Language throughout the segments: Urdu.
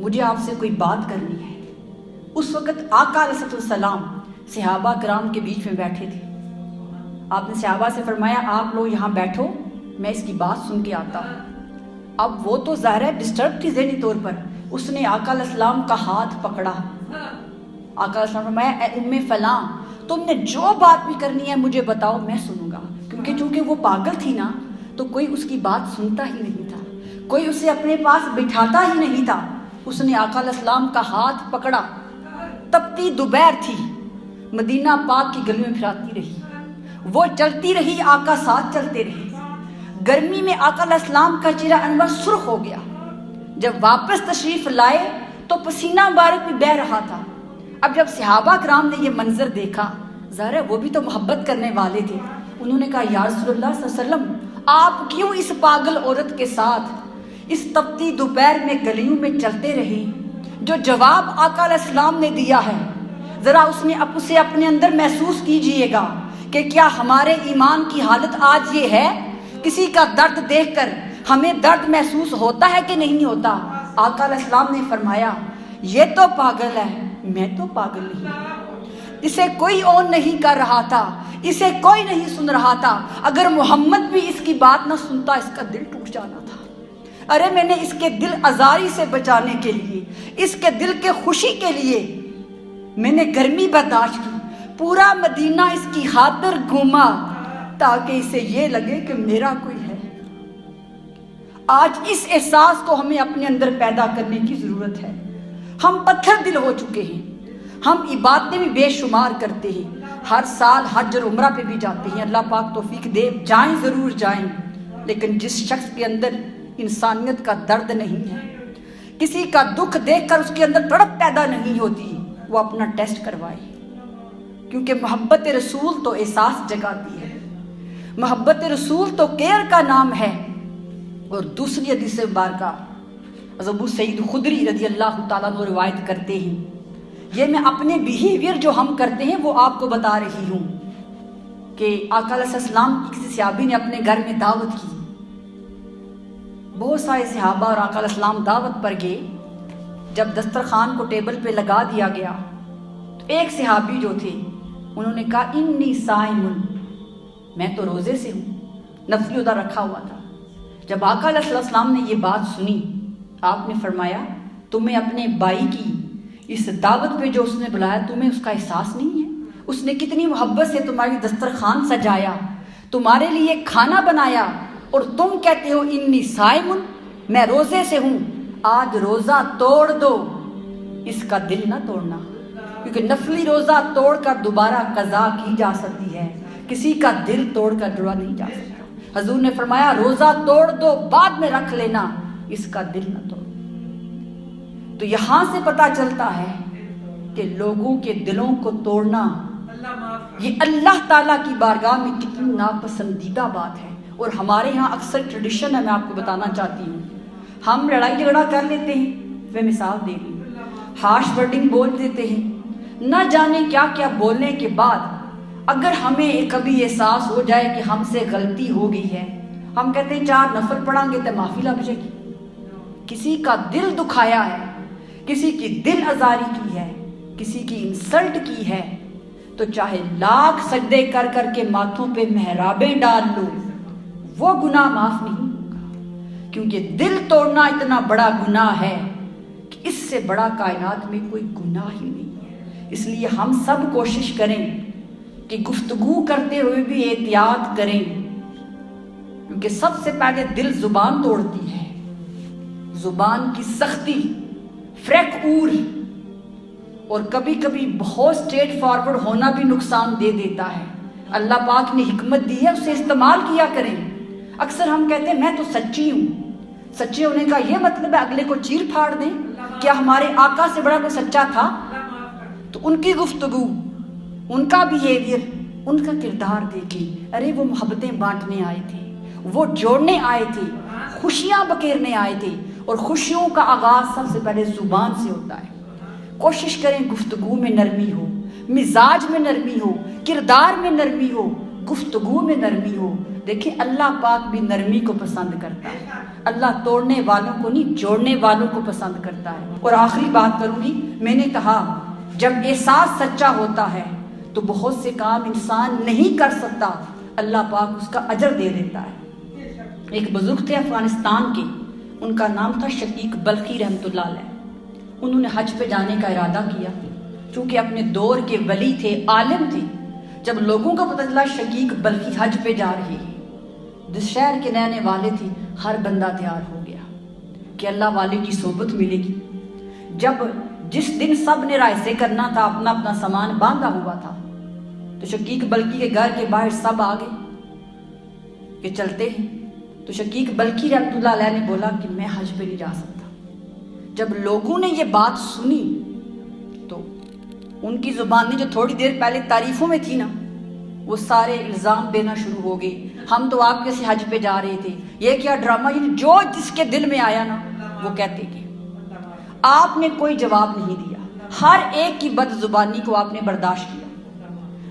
مجھے آپ سے کوئی بات کرنی ہے۔ اس وقت آقا علیہ السلام صحابہ کرام کے بیچ میں بیٹھے تھے۔ آپ نے صحابہ سے فرمایا آپ لوگ یہاں بیٹھو، میں اس کی بات سن کے آتا ہوں۔ اب وہ تو ظاہر ہے ڈسٹرب تھی ذہنی طور پر، اس نے آقا علیہ السلام کا ہاتھ پکڑا۔ آقا علیہ السلام نے فرمایا اے ام فلاں، تم نے جو بات بھی کرنی ہے مجھے بتاؤ، میں سنوں گا۔ کیونکہ چونکہ وہ پاگل تھی نا، تو کوئی اس کی بات سنتا ہی نہیں تھا، کوئی اسے اپنے پاس بٹھاتا ہی نہیں تھا۔ اس نے آقا علیہ السلام کا ہاتھ پکڑا۔ تپتی دوپہر تھی، مدینہ پاک کی گلیوں میں پھراتی رہی، وہ چلتی رہی، آقا ساتھ چلتے رہے۔ گرمی میں آقا علیہ السلام کا چہرہ انور سرخ ہو گیا۔ جب واپس تشریف لائے تو پسینہ مبارک بھی بہہ رہا تھا۔ اب جب صحابہ کرام نے یہ منظر دیکھا، ظاہر ہے وہ بھی تو محبت کرنے والے تھے، انہوں نے کہا یا رسول اللہ صلی اللہ علیہ وسلم، آپ کیوں اس پاگل عورت کے ساتھ اس تپتی دوپہر میں گلیوں میں چلتے رہے؟ جو جواب آقا علیہ السلام نے دیا ہے، ذرا اسے اپنے اندر محسوس کیجئے گا کہ کیا ہمارے ایمان کی حالت آج یہ ہے؟ کسی کا درد دیکھ کر ہمیں درد محسوس ہوتا ہے کہ نہیں ہوتا؟ آقا علیہ السلام نے فرمایا یہ تو پاگل ہے، میں تو پاگل نہیں۔ اسے کوئی اون نہیں کر رہا تھا، اسے کوئی نہیں سن رہا تھا۔ اگر محمد بھی اس کی بات نہ سنتا، اس کا دل ٹوٹ جانا تھا۔ ارے میں نے اس کے دل آزاری سے بچانے کے لیے، اس کے دل کے خوشی کے لیے میں نے گرمی برداشت کی، پورا مدینہ اس کی خاطر گھوما تاکہ اسے یہ لگے کہ میرا کوئی ہے۔ آج اس احساس کو ہمیں اپنے اندر پیدا کرنے کی ضرورت ہے۔ ہم پتھر دل ہو چکے ہیں، ہم عبادتیں بھی بے شمار کرتے ہیں، ہر سال حج اور عمرہ پہ بھی جاتے ہیں، اللہ پاک توفیق دے، جائیں ضرور جائیں، لیکن جس شخص کے اندر انسانیت کا درد نہیں ہے، کسی کا دکھ دیکھ کر اس کے اندر تڑپ پیدا نہیں ہوتی، وہ اپنا ٹیسٹ کروائے، کیونکہ محبت رسول تو احساس جگاتی ہے، محبت رسول تو کیئر کا نام ہے۔ اور دوسری حدیث مبارکہ ابو سعید خدری رضی اللہ تعالیٰ عنہ روایت کرتے ہیں، یہ میں اپنے بیہیویئر جو ہم کرتے ہیں وہ آپ کو بتا رہی ہوں، کہ آقا علیہ السلام کی کسی صحابی نے اپنے گھر میں دعوت کی، بہت سارے صحابہ اور آقا علیہ السلام دعوت پر گئے۔ جب دسترخوان کو ٹیبل پہ لگا دیا گیا تو ایک صحابی جو تھے انہوں نے کہا انی صائم، میں تو روزے سے ہوں، نفلی روزہ رکھا ہوا تھا۔ جب آقا علیہ السلام نے یہ بات سنی، آپ نے فرمایا تمہیں اپنے بھائی کی اس دعوت پہ جو اس نے بلایا تمہیں اس کا احساس نہیں ہے؟ اس نے کتنی محبت سے تمہاری دسترخوان سجایا، تمہارے لیے کھانا بنایا، اور تم کہتے ہو انی صائم، میں روزے سے ہوں۔ آج روزہ توڑ دو، اس کا دل نہ توڑنا، کیونکہ نفلی روزہ توڑ کر دوبارہ قضا کی جا سکتی ہے، کسی کا دل توڑ کر جوڑا نہیں جا سکتا۔ حضور نے فرمایا روزہ توڑ دو، بعد میں رکھ لینا، اس کا دل نہ توڑ۔ تو یہاں سے پتہ چلتا ہے کہ لوگوں کے دلوں کو توڑنا یہ اللہ تعالیٰ کی بارگاہ میں کتنی ناپسندیدہ بات ہے۔ اور ہمارے ہاں اکثر ٹریڈیشن ہے، میں آپ کو بتانا چاہتی ہوں، ہم لڑائی جھگڑا کر لیتے ہیں، میں مثال دے رہی ہوں، ہارش ورڈنگ بول دیتے ہیں، نہ جانے کیا کیا بولنے کے بعد اگر ہمیں کبھی احساس ہو جائے کہ ہم سے غلطی ہو گئی ہے، ہم کہتے ہیں 4 نفل پڑھیں گے تو معافی لگ جائے گی۔ کسی کا دل دکھایا ہے، کسی کی دل آزاری کی ہے، کسی کی انسلٹ کی ہے، تو چاہے لاکھ سجدے کر کر کے ماتھوں پہ محرابیں ڈال لو، وہ گناہ معاف نہیں ہوگا، کیونکہ دل توڑنا اتنا بڑا گناہ ہے کہ اس سے بڑا کائنات میں کوئی گناہ ہی نہیں ہے۔ اس لیے ہم سب کوشش کریں کہ گفتگو کرتے ہوئے بھی احتیاط کریں، کیونکہ سب سے پہلے دل زبان توڑتی ہے، زبان کی سختی، فریک اور کبھی کبھی بہت اسٹریٹ فارورڈ ہونا بھی نقصان دے دیتا ہے۔ اللہ پاک نے حکمت دی ہے، اسے استعمال کیا کریں۔ اکثر ہم کہتے ہیں میں تو سچی ہوں، سچے ہونے کا یہ مطلب ہے اگلے کو چیر پھاڑ دیں؟ کیا ہمارے آقا سے بڑا کوئی سچا تھا؟ تو ان کی گفتگو، ان کا بیہیویئر، ان کا کردار دیکھیں۔ ارے وہ محبتیں بانٹنے آئے تھے، وہ جوڑنے آئے تھے، خوشیاں بکیرنے آئے تھے، اور خوشیوں کا آغاز سب سے پہلے زبان سے ہوتا ہے۔ کوشش کریں گفتگو میں نرمی ہو، مزاج میں نرمی ہو، کردار میں نرمی ہو، گفتگو میں نرمی ہو، دیکھیں اللہ پاک بھی نرمی کو پسند کرتا ہے، اللہ توڑنے والوں کو نہیں جوڑنے والوں کو پسند کرتا ہے۔ اور آخری بات کروں گی، میں نے کہا جب احساس سچا ہوتا ہے تو بہت سے کام انسان نہیں کر سکتا، اللہ پاک اس کا اجر دے دیتا ہے۔ ایک بزرگ تھے افغانستان کے، ان کا نام تھا شقیق بلخی رحمۃ اللہ علیہ۔ انہوں نے حج پہ جانے کا ارادہ کیا، چونکہ اپنے دور کے ولی تھے، عالم تھے۔ جب لوگوں کا پتہ چلا شقیق بلخی حج پہ جا رہے ہیں، جس شہر کے رہنے والے تھے، ہر بندہ تیار ہو گیا کہ اللہ والے کی صحبت ملے گی۔ جس دن سب نے رائسے کرنا تھا، اپنا اپنا سامان باندھا ہوا تھا، تو شقیق بلخی کے گھر کے باہر سب آ گئے کہ چلتے ہیں۔ تو شقیق بلخی رحمۃ اللہ علیہ نے بولا کہ میں حج پہ نہیں جا سکتا۔ جب لوگوں نے یہ بات سنی تو ان کی زبانیں جو تھوڑی دیر پہلے تعریفوں میں تھی نا، وہ سارے الزام دینا شروع ہو گئے، ہم تو آپ کیسے حج پہ جا رہے تھے، یہ کیا ڈرامہ، جو جس کے دل میں آیا نا وہ کہتے گئے۔ آپ نے کوئی جواب نہیں دیا، ہر ایک کی بد زبانی کو آپ نے برداشت کیا۔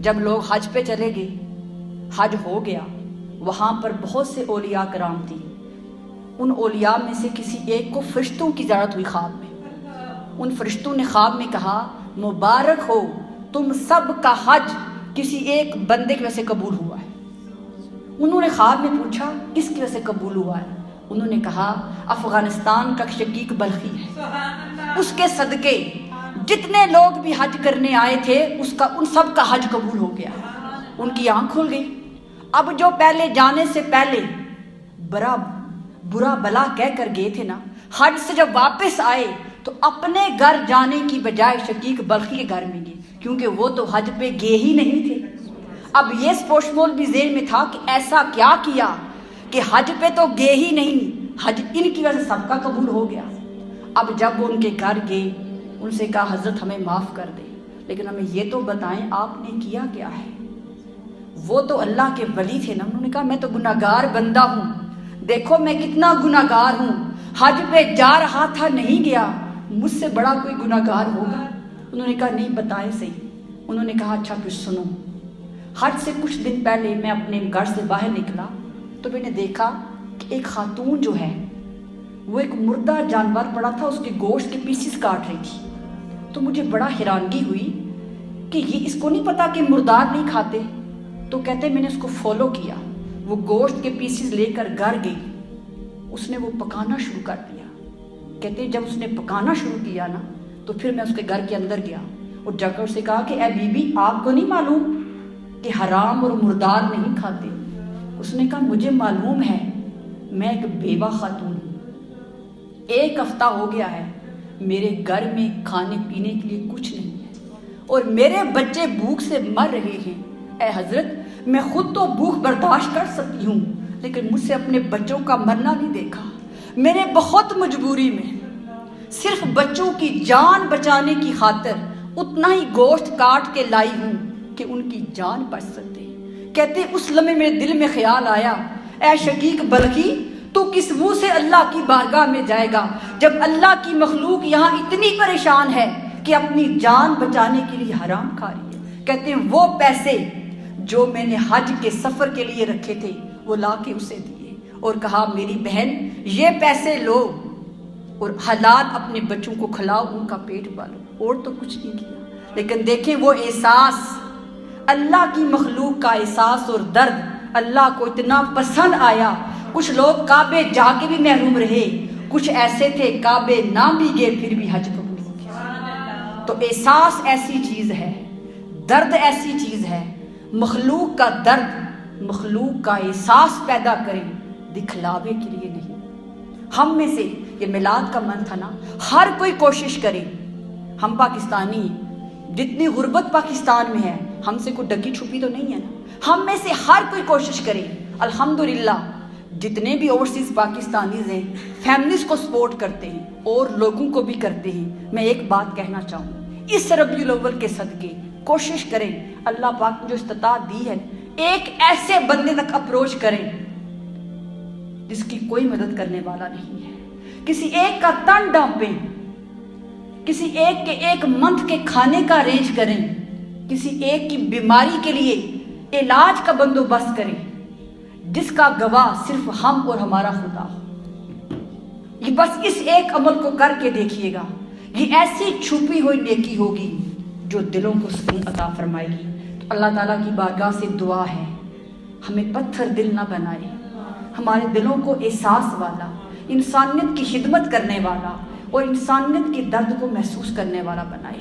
جب لوگ حج پہ چلے گئے، حج ہو گیا، وہاں پر بہت سے اولیاء کرام تھی۔ ان اولیاء میں سے کسی ایک کو فرشتوں کی زیارت ہوئی خواب میں۔ ان فرشتوں نے خواب میں کہا مبارک ہو، تم سب کا حج کسی ایک بندے کی وجہ سے قبول ہوا ہے۔ انہوں نے خواب میں پوچھا کس کی وجہ سے قبول ہوا ہے؟ انہوں نے کہا افغانستان کا شقیق بلخی ہے، اس کے صدقے جتنے لوگ بھی حج کرنے آئے تھے ان سب کا حج قبول ہو گیا۔ ان کی آنکھ کھل گئی۔ اب جو پہلے جانے سے پہلے برا بلا کہہ کر گئے تھے نا، حج سے جب واپس آئے تو اپنے گھر جانے کی بجائے شقیق بلخی کے گھر میں گئے، کیونکہ وہ تو حج پہ گئے ہی نہیں تھے۔ اب یہ پوشمول بھی ذہن میں تھا کہ ایسا کیا کیا کہ حج پہ تو گئے ہی نہیں، حج ان کی وجہ سے سب کا قبول ہو گیا۔ اب جب وہ ان کے گھر گئے، ان سے کہا حضرت ہمیں معاف کر دیں، لیکن ہمیں یہ تو بتائیں آپ نے کیا کیا ہے۔ وہ تو اللہ کے ولی تھے نا، انہوں نے کہا میں تو گناہگار بندہ ہوں، دیکھو میں کتنا گناہگار ہوں، حج پہ جا رہا تھا نہیں گیا، مجھ سے بڑا کوئی گناہگار ہوگا؟ انہوں نے کہا نہیں بتائیں صحیح۔ انہوں نے کہا اچھا پھر سنو، حج سے کچھ دن پہلے میں اپنے گھر سے باہر نکلا تو میں نے دیکھا کہ ایک خاتون جو ہے وہ ایک مردہ جانور پڑا تھا، اس کے گوشت کے پیسز کاٹ رہی تھی۔ تو مجھے بڑا حیرانگی ہوئی کہ یہ اس کو نہیں پتا کہ مردار نہیں کھاتے۔ تو کہتے میں نے اس کو فالو کیا، وہ گوشت کے پیسز لے کر گھر گئی، اس نے وہ پکانا شروع کر دیا۔ کہتے جب اس نے پکانا شروع کیا نا تو پھر میں اس کے گھر کے اندر گیا اور جا کر اسے کہا کہ اے بی بی آپ کو نہیں معلوم کہ حرام اور مردار نہیں کھاتے؟ اس نے کہا مجھے معلوم ہے، میں ایک بیوہ خاتون ہوں، 1 ہفتہ ہو گیا ہے، میرے گھر میں کھانے پینے کے لیے کچھ نہیں ہے اور میرے بچے بھوک سے مر رہے ہیں۔ اے حضرت میں خود تو بھوک برداشت کر سکتی ہوں، لیکن مجھ سے اپنے بچوں کا مرنا نہیں دیکھا، میں نے بہت مجبوری میں صرف بچوں کی جان بچانے کی خاطر اتنا ہی گوشت کاٹ کے لائی ہوں کہ ان کی جان بچ سکتے۔ کہتے اس لمحے میرے دل میں خیال آیا اے شقیق بلخی تو کس منہ سے اللہ کی بارگاہ میں جائے گا جب اللہ کی مخلوق یہاں اتنی پریشان ہے کہ اپنی جان بچانے کے لیے حرام کھا رہی ہے۔ کہتے ہیں وہ پیسے جو میں نے حج کے سفر کے لیے رکھے تھے وہ لا کے اسے دیے اور کہا میری بہن یہ پیسے لو اور حلال اپنے بچوں کو کھلاؤ، ان کا پیٹ پالو، اور تو کچھ نہیں کیا۔ لیکن دیکھیں وہ احساس، اللہ کی مخلوق کا احساس اور درد اللہ کو اتنا پسند آیا۔ کچھ لوگ کعبے جا کے بھی محروم رہے، کچھ ایسے تھے کعبے نہ بھی گئے پھر بھی حج قبول ہو گیا۔ تو احساس ایسی چیز ہے، درد ایسی چیز ہے، مخلوق کا درد مخلوق کا احساس پیدا کریں، دکھلاوے کے لیے نہیں۔ ہم میں سے یہ میلاد کا من تھا نا، ہر کوئی کوشش کرے، ہم پاکستانی جتنی غربت پاکستان میں ہے ہم سے کوئی ڈکی چھپی تو نہیں ہے نا، ہم میں سے ہر کوئی کوشش کرے۔ الحمدللہ جتنے بھی اوورسیز پاکستانیز ہیں فیملیز کو سپورٹ کرتے ہیں اور لوگوں کو بھی کرتے ہیں۔ میں ایک بات کہنا چاہوں، اس ربیع الاول کے صدقے کوشش کریں، اللہ پاک نے جو استطاعت دی ہے ایک ایسے بندے تک اپروچ کریں جس کی کوئی مدد کرنے والا نہیں ہے، کسی ایک کا تن ڈانپیں، کسی ایک کے 1 منتھ کے کھانے کا ارینج کریں، کسی ایک کی بیماری کے لیے علاج کا بندوبست کریں۔ جس کا گواہ صرف ہم اور ہمارا خدا ہو۔ یہ بس اس ایک عمل کو کر کے دیکھیے گا، یہ ایسی چھپی ہوئی نیکی ہوگی جو دلوں کو سکون عطا فرمائے گی۔ تو اللہ تعالیٰ کی بارگاہ سے دعا ہے ہمیں پتھر دل نہ بنائے، ہمارے دلوں کو احساس والا، انسانیت کی خدمت کرنے والا اور انسانیت کے درد کو محسوس کرنے والا بنائے۔